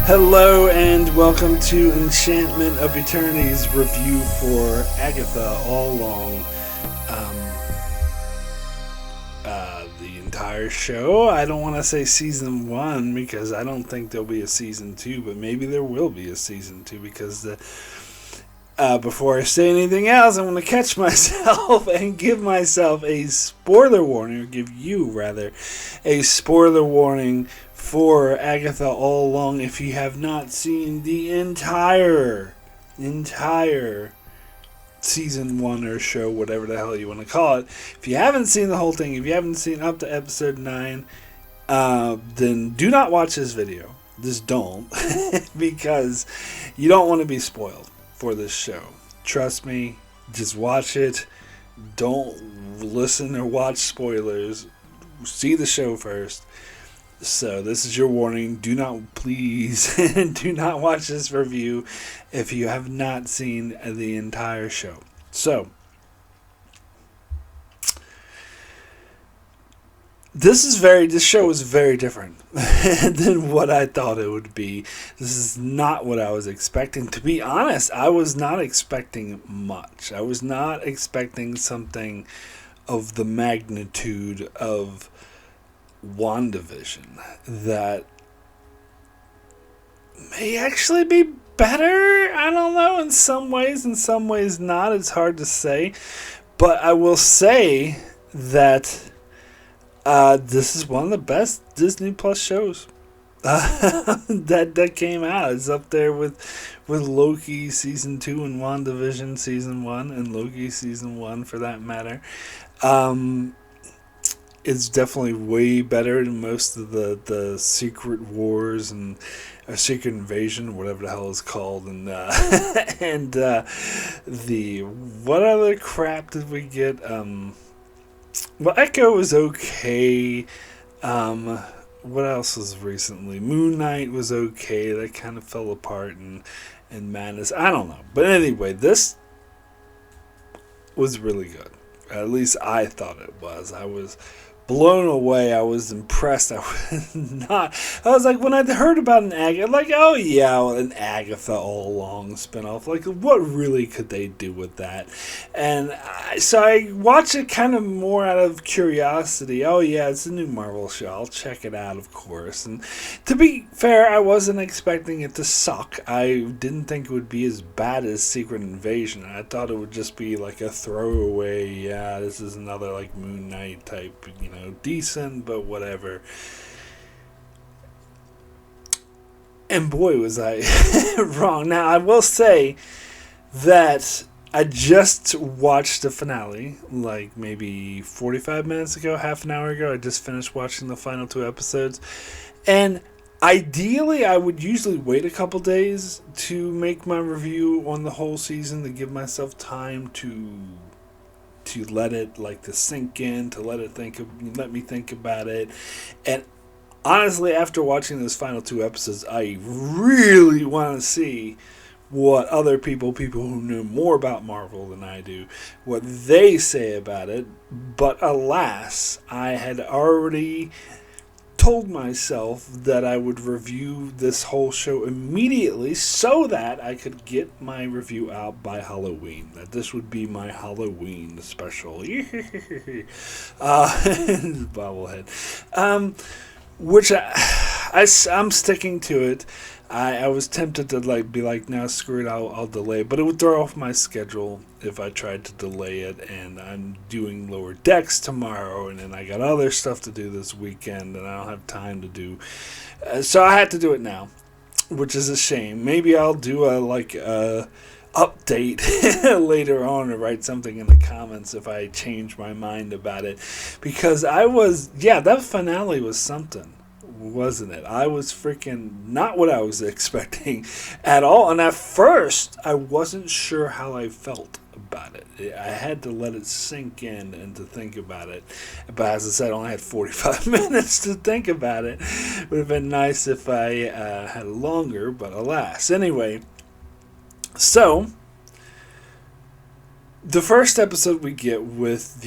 Hello and welcome to Enchantment of Eternity's review for Agatha All Along. The entire show. I don't want to say season 1 because I don't think there'll be a season 2, but maybe there will be a season 2 because before I say anything else, I'm going to catch myself and give myself a spoiler warning, or give you rather, a spoiler warning for Agatha All Along if you have not seen the entire season 1 or show, whatever the hell you want to call it. If you haven't seen the whole thing, if you haven't seen up to episode 9, then do not watch this video. Just don't. Because you don't want to be spoiled for this show. Trust me, just watch it. Don't listen or watch spoilers. See the show first. So this is your warning. Do not, please, do not watch this review if you have not seen the entire show. So, this show is very different than what I thought it would be. This is not what I was expecting. To be honest, I was not expecting much. I was not expecting something of the magnitude of Wanda Vision that may actually be better. I don't know, in some ways not. It's hard to say, but I will say that this is one of the best Disney Plus shows that came out. It's up there with Loki season 2 and Wanda Vision season 1 and Loki season 1 for that matter. It's definitely way better than most of the Secret Wars and Secret Invasion, whatever the hell it's called, and the what other crap did we get? Well, Echo was okay. What else was recently? Moon Knight was okay. That kind of fell apart and madness. I don't know, but anyway, this was really good. At least I thought it was. I was blown away. I was impressed. I was like, when I heard about an Agatha, like, oh yeah, well, an Agatha All Along spinoff. Like, what really could they do with that? And so I watched it kind of more out of curiosity. Oh yeah, it's a new Marvel show. I'll check it out, of course. And to be fair, I wasn't expecting it to suck. I didn't think it would be as bad as Secret Invasion. I thought it would just be like a throwaway, yeah, this is another like Moon Knight type, decent, but whatever. And boy, was I wrong. Now, I will say that I just watched the finale, like maybe 45 minutes ago, half an hour ago. I just finished watching the final 2 episodes. And ideally, I would usually wait a couple days to make my review on the whole season, to give myself time to let it to sink in, to let me think about it. And honestly, after watching those final 2 episodes, I really want to see what other people who know more about Marvel than I do, what they say about it. But alas, I had already told myself that I would review this whole show immediately so that I could get my review out by Halloween. That this would be my Halloween special. Bobblehead. Which I'm sticking to it. I was tempted to be like, no, screw it, I'll delay it. But it would throw off my schedule if I tried to delay it. And I'm doing Lower Decks tomorrow, and then I got other stuff to do this weekend, and I don't have time to do. So I had to do it now, which is a shame. Maybe I'll do a update later on, or write something in the comments if I change my mind about it. Because that finale was something. Wasn't it? I was freaking not what I was expecting at all. And at first, I wasn't sure how I felt about it. I had to let it sink in and to think about it. But as I said, I only had 45 minutes to think about it. It would have been nice if I had longer, but alas. Anyway, so the first episode we get with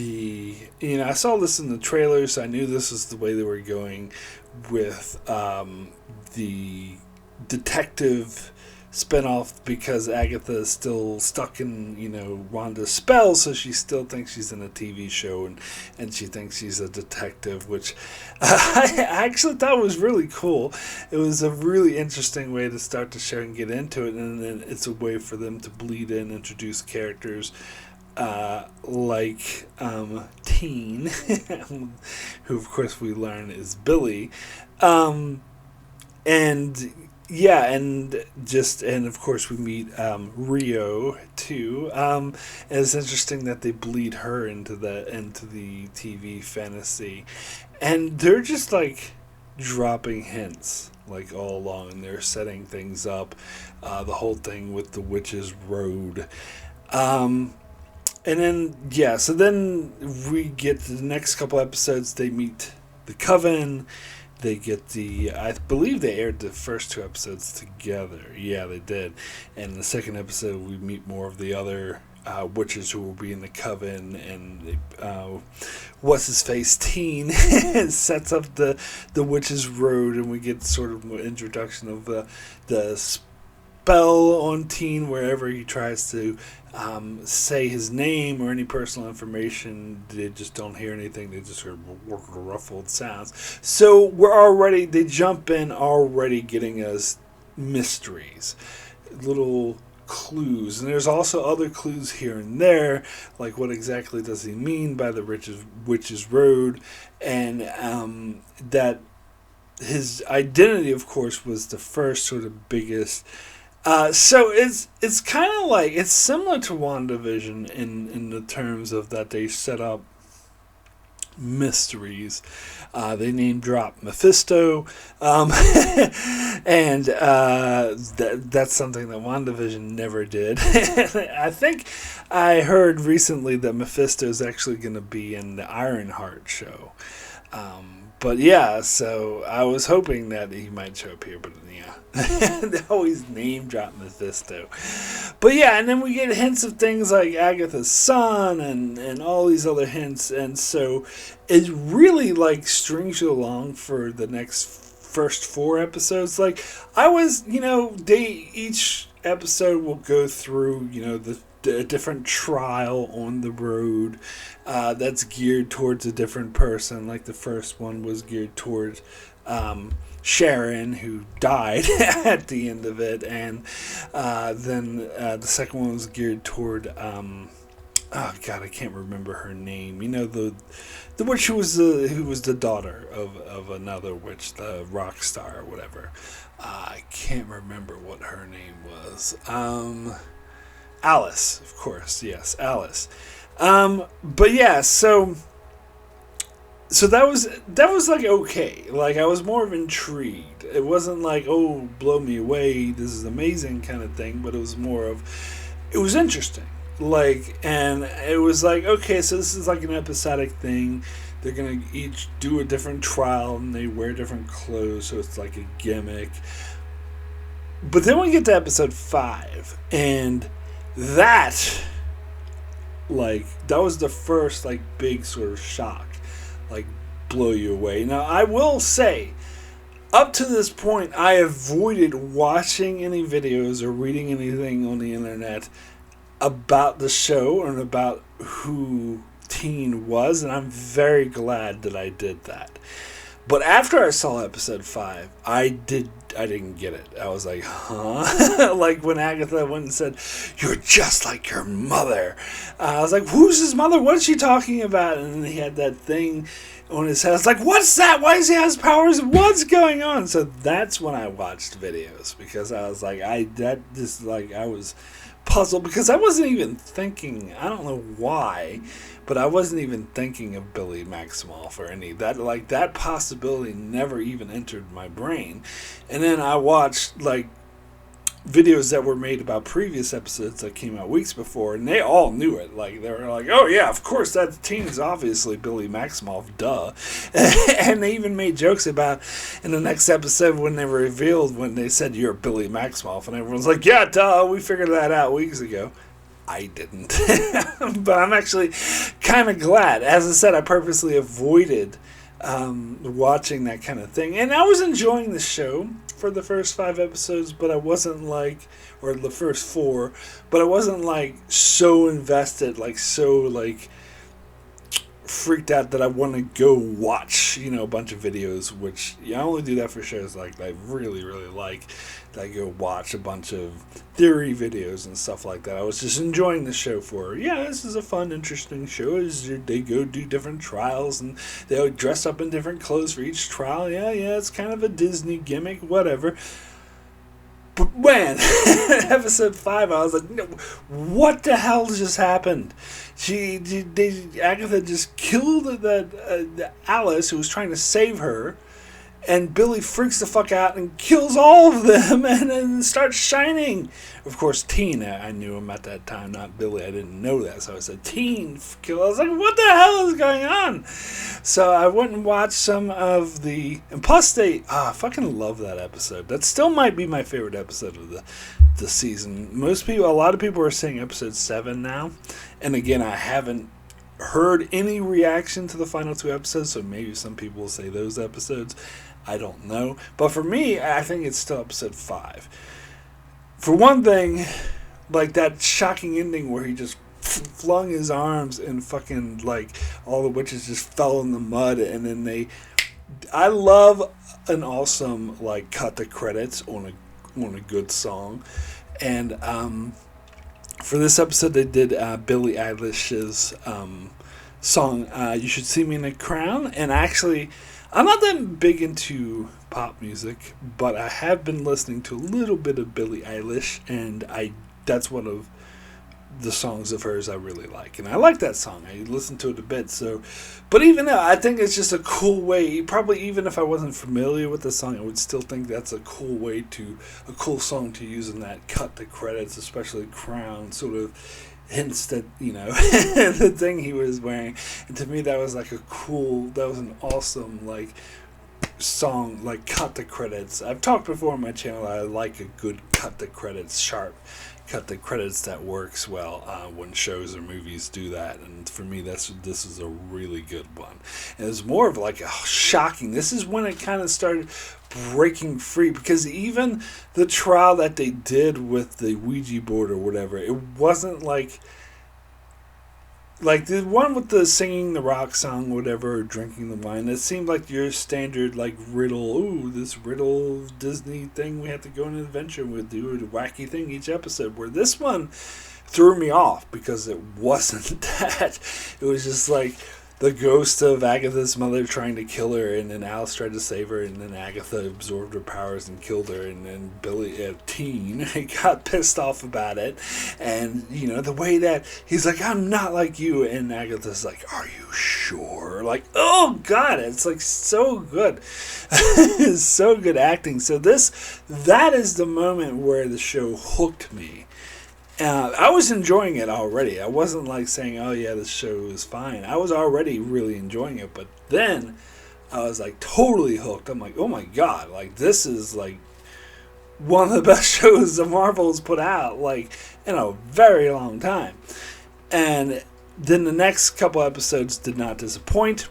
I saw this in the trailers. I knew this is the way they were going with the detective spinoff because Agatha is still stuck in, Wanda's spell, so she still thinks she's in a TV show, and she thinks she's a detective, which I actually thought was really cool. It was a really interesting way to start the show and get into it, and then it's a way for them to bleed in, introduce characters like Teen, who of course we learn is Billie, and yeah, and of course we meet Rio too. And it's interesting that they bleed her into the TV fantasy, and they're just like dropping hints like all along, and they're setting things up. The whole thing with the Witch's Road. And then, so then we get to the next couple episodes. They meet the Coven. They get I believe they aired the first 2 episodes together. Yeah, they did. And in the second episode, we meet more of the other witches who will be in the Coven. And what's-his-face, Teen, sets up the Witch's Road. And we get sort of an introduction of the spell on Teen wherever he tries to say his name or any personal information. They just don't hear anything. They just hear ruffled sounds. So they jump in already getting us mysteries, little clues. And there's also other clues here and there, like what exactly does he mean by the Witch's Road, and that his identity, of course, was the first sort of biggest. So it's kind of like, it's similar to Wanda Vision in the terms of that they set up mysteries. They name drop Mephisto, and that's something that WandaVision never did. I think I heard recently that Mephisto is actually going to be in the Ironheart show. But yeah, so I was hoping that he might show up here, but yeah. They always name drop Mephisto. But yeah, and then we get hints of things like Agatha's son and all these other hints, and so it really like strings you along for the first 4 episodes. Like I was, each episode will go through, a different trial on the road that's geared towards a different person. Like the first one was geared towards Sharon, who died at the end of it, and then the second one was geared toward oh God, I can't remember her name. The witch who was the daughter of another witch, the rock star or whatever. I can't remember what her name was. Alice, of course, yes, Alice. But yeah, so that was like okay. Like I was more of intrigued. It wasn't like, oh, blow me away, this is amazing kind of thing, but it was more of, it was interesting. Like, and it was like, okay, so this is like an episodic thing. They're gonna each do a different trial and they wear different clothes, so it's like a gimmick. But then we get to episode 5, and that was the first like big sort of shock, like blow you away. Now I will say, up to this point I avoided watching any videos or reading anything on the internet about the show and about who Teen was, and I'm very glad that I did that. But after I saw episode 5, I didn't get it. I was like, huh? Like when Agatha went and said, "You're just like your mother." I was like, who's his mother? What's she talking about? And then he had that thing on his head. I was like, what's that? Why does he have powers? What's going on? So that's when I watched videos, because I was like, I was puzzled, because I wasn't even thinking, I don't know why, but I wasn't even thinking of Billie Maximoff or any that, like that possibility never even entered my brain. And then I watched like videos that were made about previous episodes that came out weeks before, and they all knew it. Like they were like, oh yeah, of course that Teen is obviously Billie Maximoff, duh. And they even made jokes about in the next episode when they revealed, when they said you're Billie Maximoff, and everyone's like, yeah, duh, we figured that out weeks ago. I didn't. But I'm actually kind of glad. As I said, I purposely avoided watching that kind of thing. And I was enjoying the show for the first 5 episodes, but I wasn't like, or the first 4, but I wasn't like so invested, like so like freaked out that I want to go watch, a bunch of videos, which I only do that for shows like I really, really like. I go watch a bunch of theory videos and stuff like that. I was just enjoying the show for, this is a fun, interesting show. They go do different trials and they dress up in different clothes for each trial. Yeah, it's kind of a Disney gimmick, whatever. But when episode 5, I was like, no, what the hell just happened? Agatha just killed that Alice who was trying to save her, and Billie freaks the fuck out and kills all of them and then starts shining. Of course, Teen, I knew him at that time, not Billie. I didn't know that, so I said, Teen kill. I was like, what the hell is going on? So I went and watched some of the... And plus, I fucking love that episode. That still might be my favorite episode of the season. A lot of people are saying episode 7 now. And again, I haven't heard any reaction to the final 2 episodes, so maybe some people will say those episodes. I don't know. But for me, I think it's still episode 5. For one thing, like that shocking ending where he just flung his arms and fucking like all the witches just fell in the mud, and then I love an awesome like cut the credits on a good song. And for this episode they did Billie Eilish's song You Should See Me in a Crown. And actually, I'm not that big into pop music, but I have been listening to a little bit of Billie Eilish, and that's one of the songs of hers I really like. And I like that song. I listen to it a bit. So, but even now, I think it's just a cool way. Probably even if I wasn't familiar with the song, I would still think that's a cool song to use in that cut the credits, especially Crown sort of hints that, the thing he was wearing. And to me, that was an awesome, like, song, like, cut the credits. I've talked before on my channel, I like a good cut the credits, sharp cut the credits that works well when shows or movies do that. And for me, this is a really good one. And it was more of like a shocking, this is when it kind of started breaking free, because even the trial that they did with the Ouija board or whatever, it wasn't like the one with the singing the rock song, whatever, or drinking the wine. It seemed like your standard like riddle. Ooh, this riddle Disney thing. We have to go on an adventure. We'll do a wacky thing each episode. Where this one threw me off because it wasn't that. It was just like the ghost of Agatha's mother trying to kill her, and then Alice tried to save her, and then Agatha absorbed her powers and killed her, and then Billie, Teen, got pissed off about it, and, the way that he's like, I'm not like you, and Agatha's like, are you sure? Like, oh, God, it's, like, so good. It's so good acting. So that is the moment where the show hooked me. I was enjoying it already. I wasn't like saying, oh yeah, this show is fine. I was already really enjoying it. But then I was like totally hooked. I'm like, oh my God, like this is like one of the best shows the Marvel's put out like in a very long time. And then the next couple episodes did not disappoint.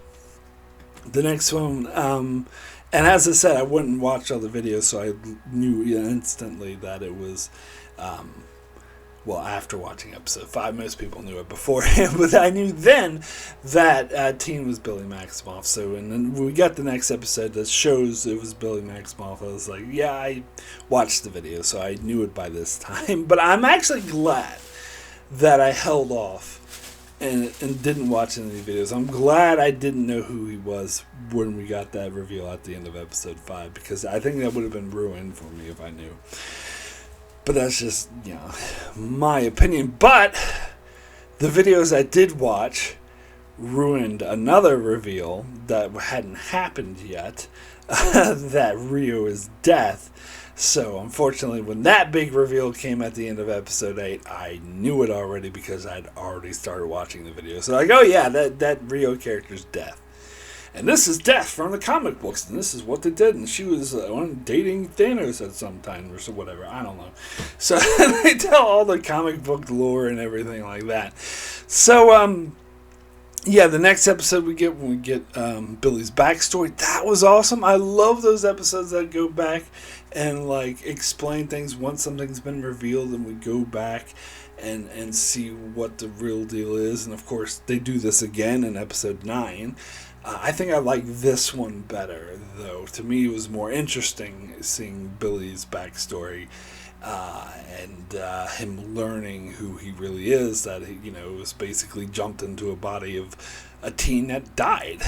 The next one, and as I said, I went and watched all the videos, so I knew instantly that it was... well, after watching episode 5, most people knew it beforehand, but I knew then that Teen was Billie Maximoff. So, and then when we got the next episode that shows it was Billie Maximoff, I was like, yeah, I watched the video, so I knew it by this time. But I'm actually glad that I held off and didn't watch any of the videos. I'm glad I didn't know who he was when we got that reveal at the end of episode 5, because I think that would have been ruined for me if I knew. But that's just, my opinion. But the videos I did watch ruined another reveal that hadn't happened yet, that Rio is death. So, unfortunately, when that big reveal came at the end of episode 8, I knew it already because I'd already started watching the video. So, like, oh yeah, that Rio character's death. And this is death from the comic books, and this is what they did, and she was dating Thanos at some time, or so whatever, I don't know. So they tell all the comic book lore and everything like that. So, yeah, the next episode we get when we get Billy's backstory, that was awesome. I love those episodes that go back and like explain things once something's been revealed, and we go back and see what the real deal is. And of course, they do this again in episode 9. I think I like this one better, though. To me, it was more interesting seeing Billy's backstory and him learning who he really is. That he, was basically jumped into a body of a teen that died.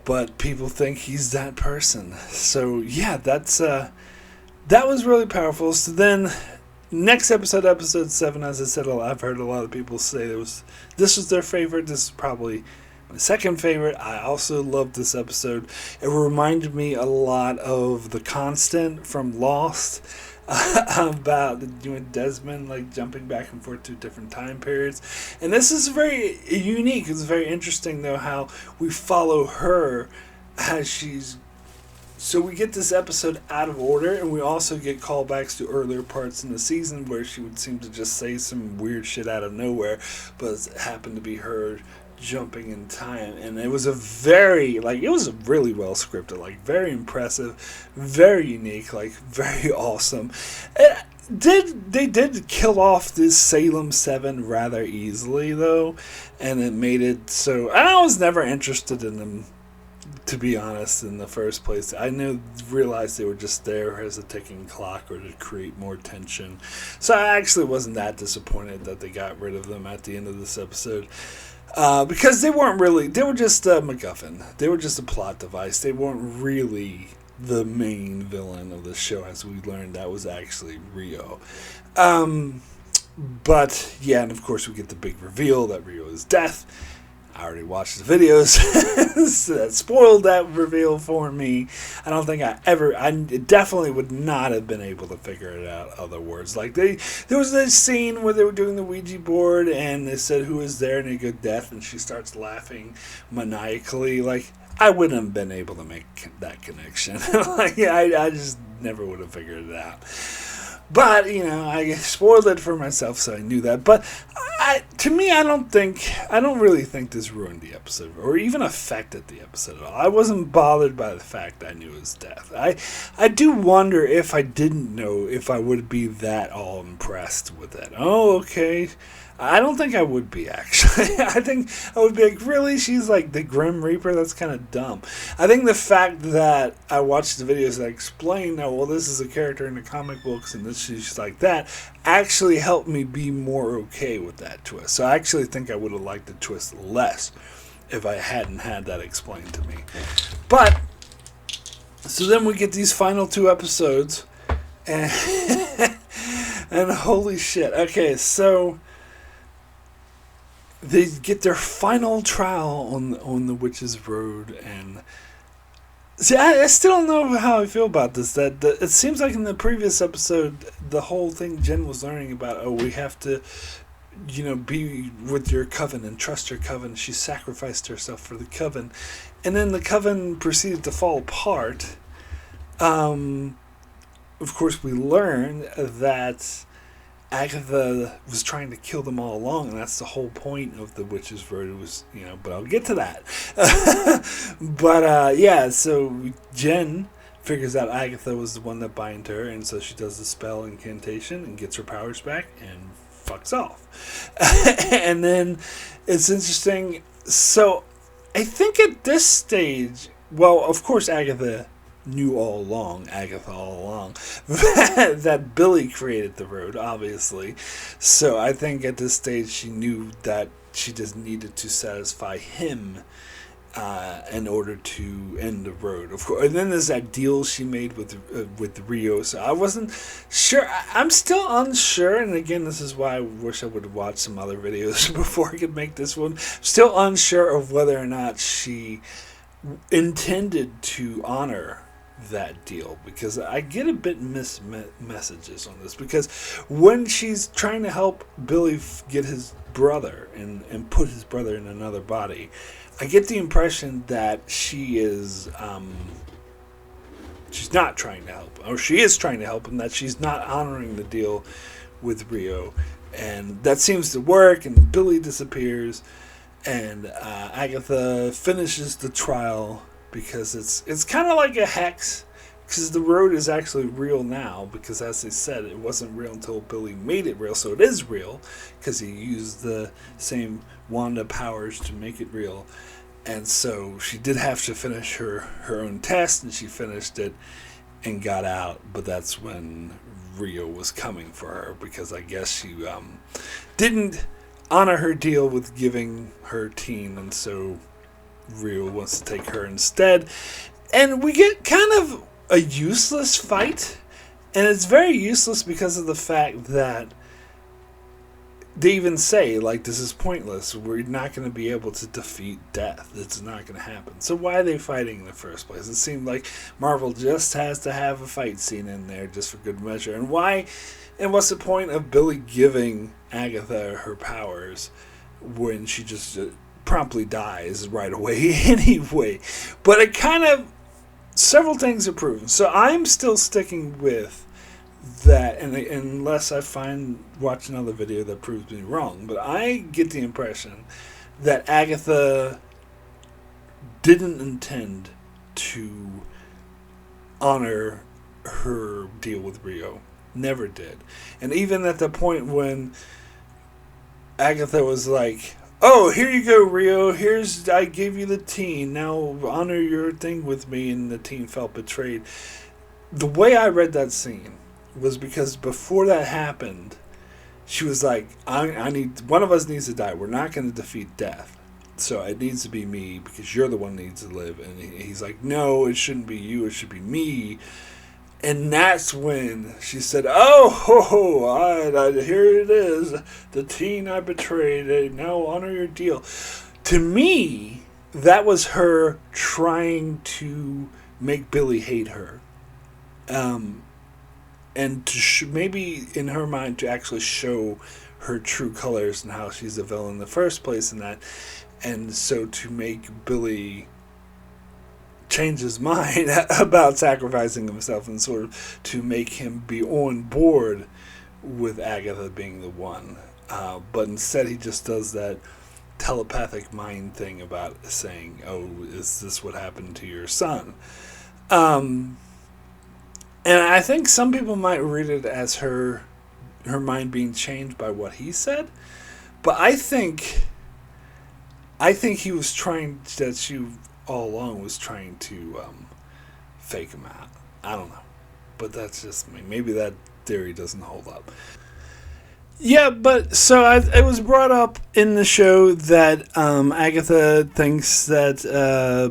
But people think he's that person. So yeah, that was really powerful. So then, next episode, episode 7, as I said, I've heard a lot of people say this was their favorite. This is probably my second favorite. I also loved this episode. It reminded me a lot of The Constant from Lost, about Desmond like jumping back and forth to different time periods. And this is very unique. It's very interesting though how we follow her as she's. So we get this episode out of order, and we also get callbacks to earlier parts in the season where she would seem to just say some weird shit out of nowhere, but it happened to be her jumping in time. And it was really well scripted, like very impressive, very unique, like very awesome. They did kill off this Salem 7 rather easily though, and it made it so I was never interested in them, to be honest, in the first place. I realized they were just there as a ticking clock or to create more tension. So I actually wasn't that disappointed that they got rid of them at the end of this episode. Because they were just a MacGuffin. They were just a plot device. They weren't really the main villain of the show, as we learned that was actually Rio. But, yeah, and of course we get the big reveal that Rio is death. I already watched the videos so that spoiled that reveal for me. I don't think I definitely would not have been able to figure it out otherwise. Like there was this scene where they were doing the Ouija board and they said who is there, and they go death, and she starts laughing maniacally. Like I wouldn't have been able to make that connection. I just never would have figured it out. But, I spoiled it for myself, so I knew that. But I don't really think this ruined the episode or even affected the episode at all. I wasn't bothered by the fact that I knew it was death. I do wonder if I didn't know if I would be that all impressed with it. Oh, okay. I don't think I would be, actually. I think I would be like, really? She's like the Grim Reaper? That's kind of dumb. I think the fact that I watched the videos that explain, this is a character in the comic books and she's like that, actually helped me be more okay with that twist. So I actually think I would have liked the twist less if I hadn't had that explained to me. But, so then we get these final 2 episodes, and, and holy shit. Okay, so they get their final trial on the Witch's Road, and see, I still don't know how I feel about this. It seems like in the previous episode, the whole thing Jen was learning about, we have to, be with your coven and trust your coven. She sacrificed herself for the coven, and then the coven proceeded to fall apart. Of course, we learn that Agatha was trying to kill them all along, and that's the whole point of the Witch's Road. It was, but I'll get to that. But, so Jen figures out Agatha was the one that bind her, and so she does the spell incantation and gets her powers back and fucks off. And then it's interesting. So I think at this stage, well, of course, Agatha all along, that Billy created the road, obviously. So I think at this stage she knew that she just needed to satisfy him in order to end the road. Of course, and then there's that deal she made with Rio. So I wasn't sure. I'm still unsure. And again, this is why I wish I would have watched some other videos before I could make this one. Still unsure of whether or not she intended to honor that deal, because I get a bit mixed messages on this, because when she's trying to help Billy get his brother and put his brother in another body, I get the impression that she is she's not trying to help, or she is trying to help him, that she's not honoring the deal with Rio, and that seems to work, and Billy disappears. And Agatha finishes the trial because it's kind of like a hex, because the road is actually real now, because as they said, it wasn't real until Billie made it real, so it is real because he used the same Wanda powers to make it real. And so she did have to finish her own test, and she finished it and got out. But that's when Rio was coming for her, because I guess she didn't honor her deal with giving her teen, and so Rio wants to take her instead. And we get kind of a useless fight, and it's very useless because of the fact that they even say, like, this is pointless. We're not going to be able to defeat death. It's not going to happen. So why are they fighting in the first place? It seemed like Marvel just has to have a fight scene in there just for good measure. And why? And what's the point of Billie giving Agatha her powers when she just promptly dies right away anyway? But it kind of, several things are proven. So I'm still sticking with that, and unless I find watch another video that proves me wrong, but I get the impression that Agatha didn't intend to honor her deal with Rio. Never did. And even at the point when Agatha was like, oh, here you go, Rio, I gave you the teen, now honor your thing with me, and the teen felt betrayed. The way I read that scene was because before that happened, she was like, I need, one of us needs to die. We're not going to defeat death. So it needs to be me, because you're the one who needs to live. And he's like, no, it shouldn't be you. It should be me. And that's when she said, here it is. The teen I betrayed. Now honor your deal. To me, that was her trying to make Billie hate her. And to maybe in her mind to actually show her true colors and how she's a villain in the first place, and that, and so to make Billie change his mind about sacrificing himself, and sort of to make him be on board with Agatha being the one. But instead he just does that telepathic mind thing about saying, oh, is this what happened to your son? And I think some people might read it as her mind being changed by what he said. But I think he was trying, that she all along was trying to fake him out. I don't know. But that's just me. Maybe that theory doesn't hold up. Yeah, but so it was brought up in the show that Agatha thinks that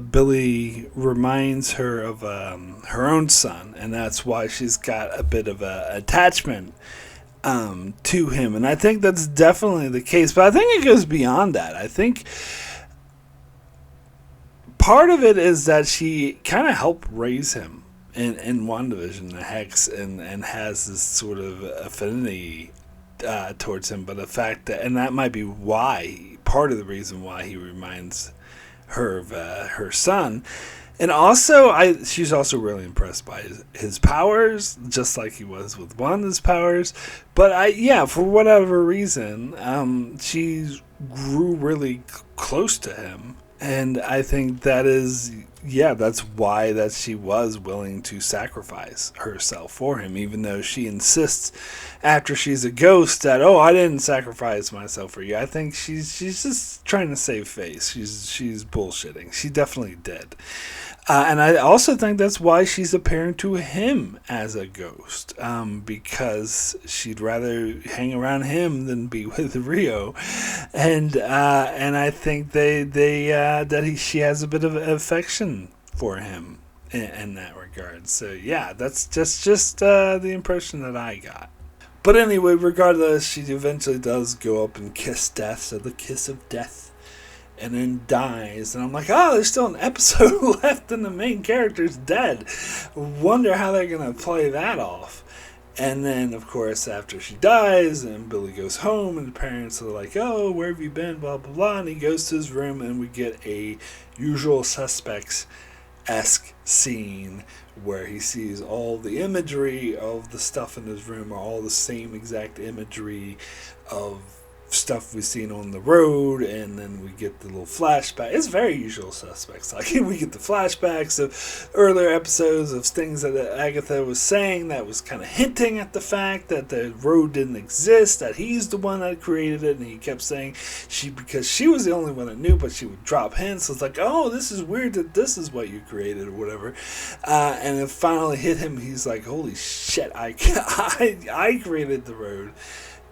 Billie reminds her of her own son, and that's why she's got a bit of a attachment to him. And I think that's definitely the case, but I think it goes beyond that. I think part of it is that she kind of helped raise him in Wanda Vision, the Hex, and has this sort of affinity towards him. But the fact that, and that might be why, part of the reason why he reminds her of her son. And also, she's also really impressed by his powers, just like he was with Wanda's powers. But for whatever reason, she grew really close to him. And I think that is, that's why that she was willing to sacrifice herself for him, even though she insists after she's a ghost that, oh, I didn't sacrifice myself for you. I think she's just trying to save face. She's bullshitting. She definitely did. And I also think that's why she's appearing to him as a ghost, because she'd rather hang around him than be with Rio, and I think she has a bit of affection for him in that regard. So that's just the impression that I got. But anyway, regardless, she eventually does go up and kiss death, so the kiss of death. And then dies, and I'm like, oh, there's still an episode left and the main character's dead. Wonder how they're gonna play that off. And then, of course, after she dies, and Billie goes home, and the parents are like, oh, where have you been, blah, blah, blah, and he goes to his room, and we get a Usual Suspects-esque scene where he sees all the imagery of the stuff in his room are all the same exact imagery of stuff we've seen on the road, and then we get the little flashback. It's very Usual Suspects. Like, we get the flashbacks of earlier episodes of things that Agatha was saying that was kind of hinting at the fact that the road didn't exist, that he's the one that created it, and he kept saying because she was the only one that knew, but she would drop hints. So it's like, oh, this is weird that this is what you created or whatever. And it finally hit him. He's like, holy shit, I created the road.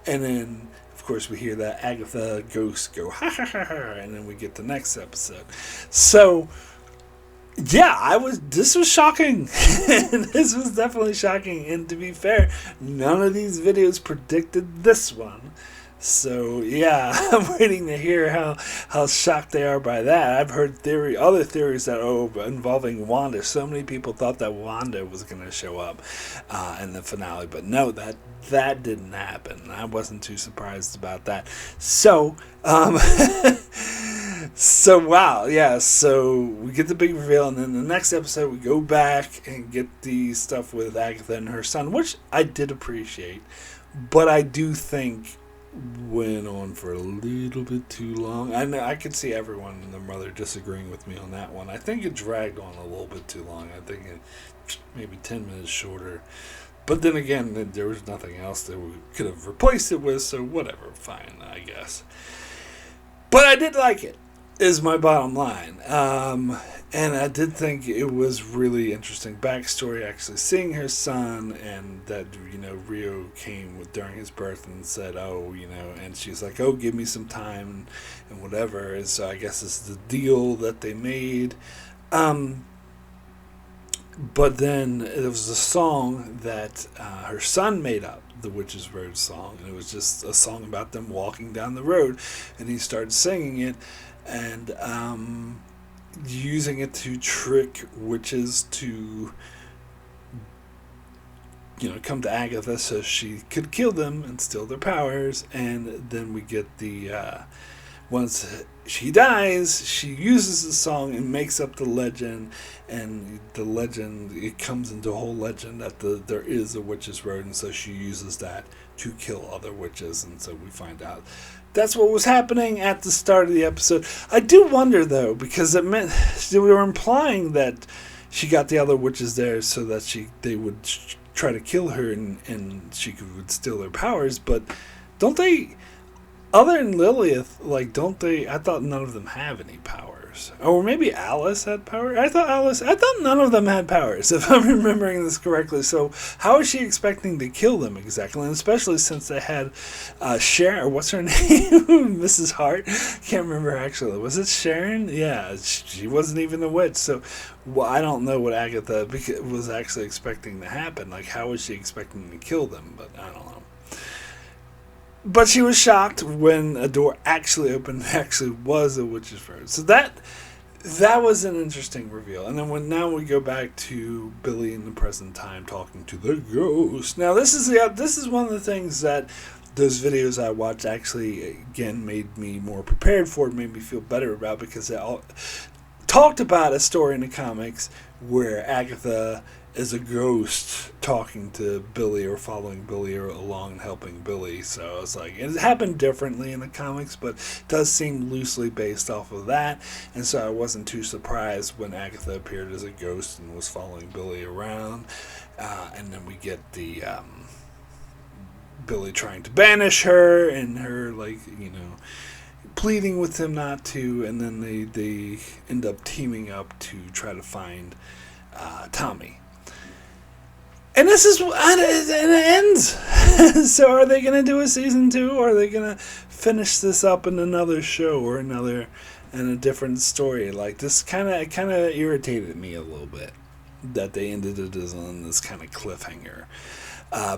And then, of course, we hear that Agatha ghost go, ha ha ha ha, and then we get the next episode. So, yeah, this was shocking. This was definitely shocking. And to be fair, none of these videos predicted this one. So, yeah, I'm waiting to hear how shocked they are by that. I've heard other theories that, involving Wanda. So many people thought that Wanda was going to show up in the finale. But no, that didn't happen. I wasn't too surprised about that. So, wow, yeah, so we get the big reveal, and then the next episode we go back and get the stuff with Agatha and her son, which I did appreciate. But I do think went on for a little bit too long. I could see everyone and their mother disagreeing with me on that one. I think it dragged on a little bit too long. I think it maybe 10 minutes shorter. But then again, there was nothing else that we could have replaced it with, so whatever, fine, I guess. But I did like it, is my bottom line. And I did think it was really interesting backstory, actually seeing her son, and that, Rio came during his birth and said, and she's like, oh, give me some time and whatever. And so I guess it's the deal that they made. But then it was a song that her son made up, the Witch's Road song. And it was just a song about them walking down the road. And he started singing it and using it to trick witches to, come to Agatha so she could kill them and steal their powers. And then we get once she dies, she uses the song and makes up the legend, and the legend, it comes into a whole legend that there is a witch's road, and so she uses that to kill other witches, and so we find out that's what was happening at the start of the episode. I do wonder, though, because it meant they were implying that she got the other witches there so that they would try to kill her and she would steal their powers, but don't they... Other than Lilith, don't they... I thought none of them have any powers. Or maybe Alice had power? I thought none of them had powers, if I'm remembering this correctly. So how is she expecting to kill them exactly? And especially since they had Sharon... What's her name? Mrs. Hart? Can't remember, actually. Was it Sharon? Yeah, she wasn't even a witch. So I don't know what Agatha was actually expecting to happen. How was she expecting to kill them? But I don't know. But she was shocked when a door actually opened and actually was a witch's road. So that was an interesting reveal. And then now we go back to Billie in the present time talking to the ghost. Now this is one of the things that those videos I watched actually again made me more prepared for, made me feel better about, because they all talked about a story in the comics where Agatha is a ghost talking to Billie or following Billie along and helping Billie. So it's it happened differently in the comics, but it does seem loosely based off of that. And so I wasn't too surprised when Agatha appeared as a ghost and was following Billie around. And then we get the Billie trying to banish her and her pleading with him not to. And then they end up teaming up to try to find Tommy. And this is, and it ends. So are they going to do a season 2, or are they going to finish this up in another show or in a different story? This kind of irritated me a little bit that they ended it on this kind of cliffhanger,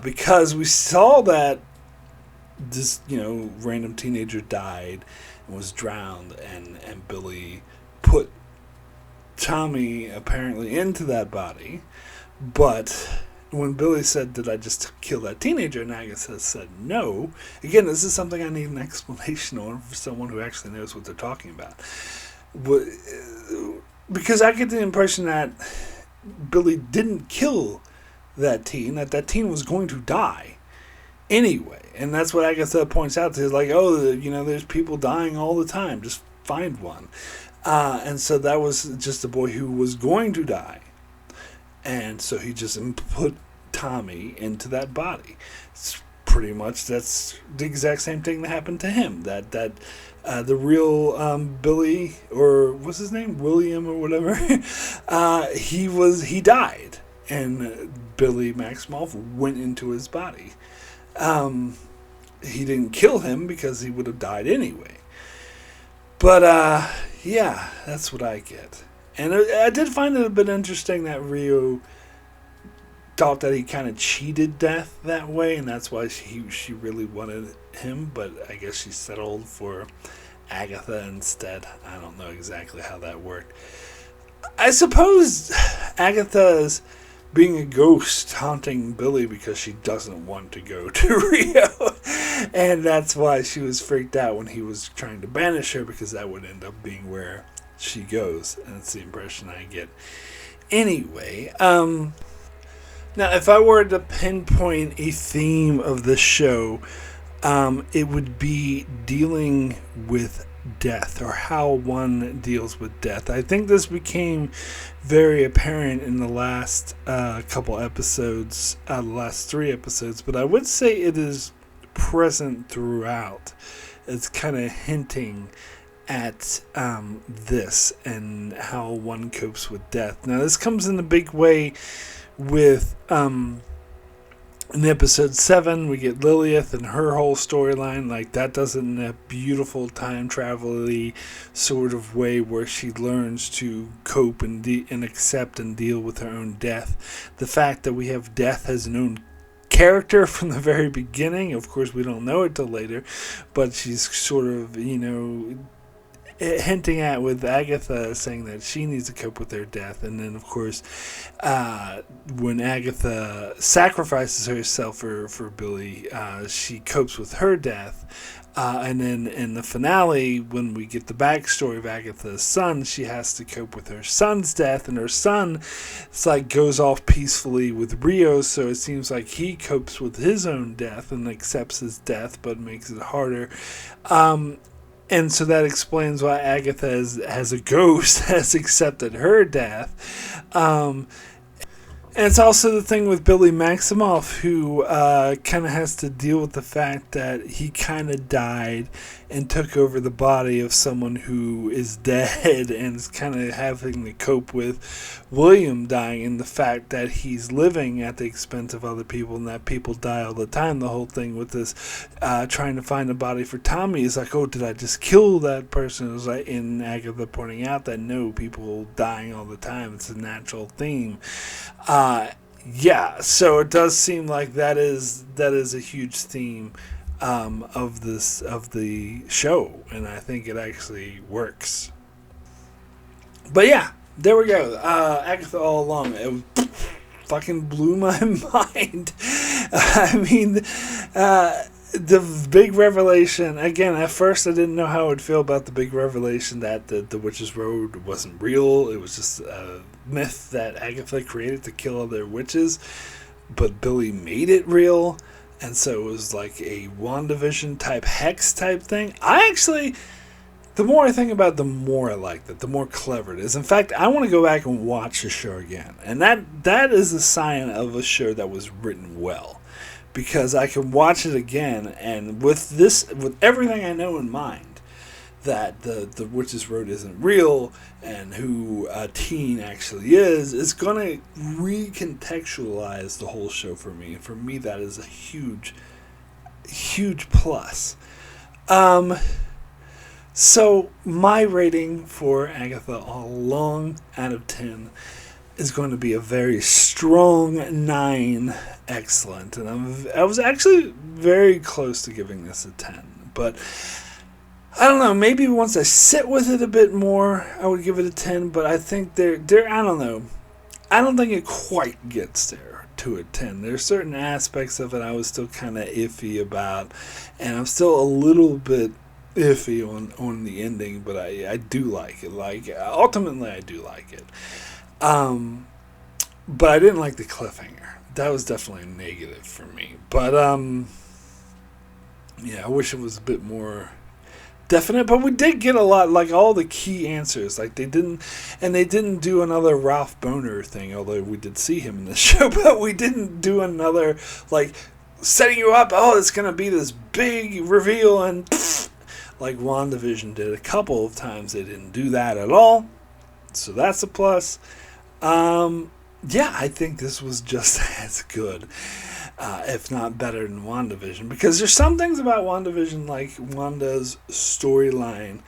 because we saw that this random teenager died and was drowned, and Billie put Tommy apparently into that body, but when Billie said, did I just kill that teenager, and Agatha said no. Again, this is something I need an explanation on for someone who actually knows what they're talking about. Because I get the impression that Billie didn't kill that teen, that teen was going to die anyway. And that's what Agatha points out. She's like, oh, there's people dying all the time. Just find one. And so that was just a boy who was going to die. And so he just put Tommy into that body. It's pretty much, that's the exact same thing that happened to him. That the real Billy, or what's his name? William or whatever. He died. And Billy Maximoff went into his body. He didn't kill him because he would have died anyway. But, yeah, that's what I get. And I did find it a bit interesting that Rio thought that he kind of cheated death that way, and that's why she really wanted him, but I guess she settled for Agatha instead. I don't know exactly how that worked. I suppose Agatha's being a ghost haunting Billy because she doesn't want to go to Rio. And that's why she was freaked out when he was trying to banish her, because that would end up being where she goes. And it's the impression I get. Anyway, now if I were to pinpoint a theme of the show, it would be dealing with death, or how one deals with death. I think this became very apparent in the last couple episodes, the last 3 episodes, but I would say it is present throughout. It's kind of hinting at this and how one copes with death. Now this comes in a big way with in episode 7, we get Lilith and her whole storyline. Like, that does it in a beautiful time travel-y sort of way where she learns to cope and accept and deal with her own death. The fact that we have death as an own character from the very beginning. Of course, we don't know it till later, but she's sort of, hinting at with Agatha, saying that she needs to cope with her death. And then, of course, when Agatha sacrifices herself for Billy, she copes with her death. And then in the finale, when we get the backstory of Agatha's son, she has to cope with her son's death, and her son, it's like, goes off peacefully with Rio, so it seems like he copes with his own death and accepts his death, but makes it harder. And so that explains why Agatha as a ghost has accepted her death. And it's also the thing with Billy Maximoff, who kind of has to deal with the fact that he kind of died and took over the body of someone who is dead, and is kind of having to cope with William dying and the fact that he's living at the expense of other people and that people die all the time. The whole thing with this trying to find a body for Tommy is like, oh, did I just kill that person? It was like in Agatha pointing out that no, people dying all the time. It's a natural theme. Yeah, so it does seem like that is a huge theme of the show, and I think it actually works. But yeah, there we go. Agatha All Along. It fucking blew my mind. I mean, the big revelation, again, at first I didn't know how I would feel about the big revelation that the Witch's Road wasn't real. It was just a myth that Agatha created to kill other witches, but Billy made it real, and so it was like a Wanda Vision type hex type thing. The more I think about it, the more I like it, the more clever it is. In fact, I want to go back and watch the show again, and that is a sign of a show that was written well. Because I can watch it again, and with everything I know in mind, that the Witch's Road isn't real, and who Teen actually is going to recontextualize the whole show for me. And for me, that is a huge, huge plus. So my rating for Agatha All Along out of 10 is going to be a very strong 9. Excellent. And I was actually very close to giving this a 10. But I don't know, maybe once I sit with it a bit more, I would give it a 10. But I think I don't know. I don't think it quite gets there to a 10. There's certain aspects of it I was still kind of iffy about. And I'm still a little bit iffy on the ending. But I do like it. Like, ultimately, I do like it. But I didn't like the cliffhanger. That was definitely a negative for me. But Yeah, I wish it was a bit more definite, but we did get a lot, like all the key answers. Like they didn't do another Ralph Boner thing, although we did see him in the show, but we didn't do another, like, setting you up, oh, it's going to be this big reveal, and like Wanda Vision did a couple of times. They didn't do that at all, so that's a plus. Yeah, I think this was just as good, if not better than WandaVision, because there's some things about WandaVision, like Wanda's storyline,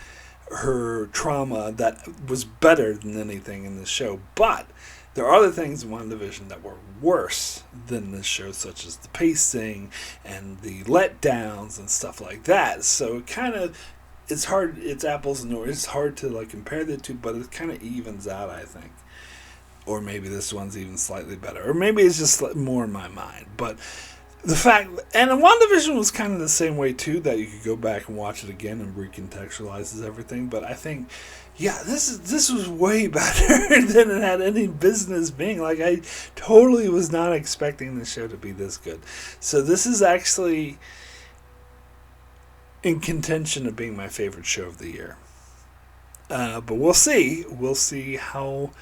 her trauma, that was better than anything in the show, but there are other things in WandaVision that were worse than this show, such as the pacing and the letdowns and stuff like that. So it kind of, it's hard, it's apples and oranges. It's hard to like compare the two, but it kind of evens out, I think. Or maybe this one's even slightly better. Or maybe it's just more in my mind. But the fact, and WandaVision was kind of the same way too, that you could go back and watch it again and recontextualizes everything. But I think, yeah, this was way better than it had any business being. Like, I totally was not expecting the show to be this good. So this is actually in contention of being my favorite show of the year. But we'll see. We'll see how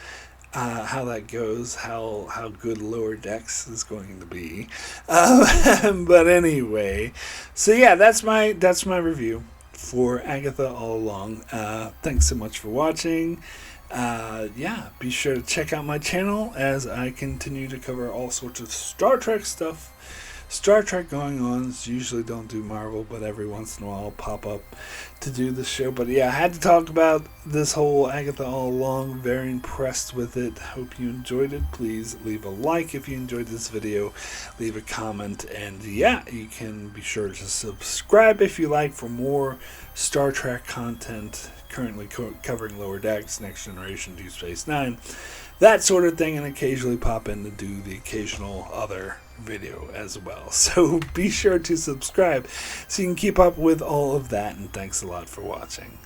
that goes, how good Lower Decks is going to be. But anyway, so yeah, that's my review for Agatha All Along. Thanks so much for watching. Yeah, be sure to check out my channel as I continue to cover all sorts of Star Trek stuff. Star Trek going on. Usually don't do Marvel, but every once in a while I'll pop up to do the show. But yeah, I had to talk about this whole Agatha All Along. Very impressed with it. Hope you enjoyed it. Please leave a like if you enjoyed this video. Leave a comment. And yeah, you can be sure to subscribe if you like for more Star Trek content. Currently covering Lower Decks, Next Generation, Deep Space Nine, that sort of thing, and occasionally pop in to do the occasional other video as well. So be sure to subscribe so you can keep up with all of that, and thanks a lot for watching.